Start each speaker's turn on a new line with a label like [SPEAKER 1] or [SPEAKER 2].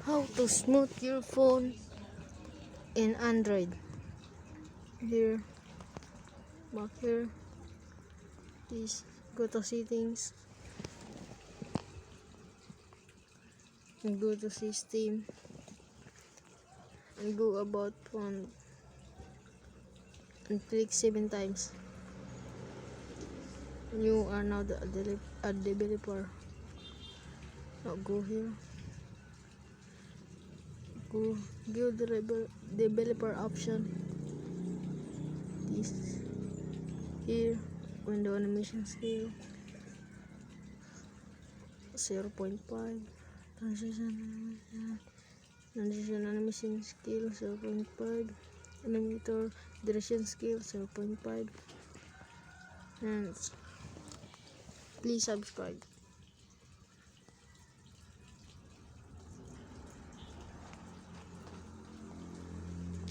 [SPEAKER 1] How to smooth your phone in Android. Here, back here, please go to settings and go to system and go about phone and click 7 times. You are now a developer. Now go here, go developer option. This here, window animation scale 0.5, transition animation scale 0.5, animator duration scale 0.5, and please subscribe.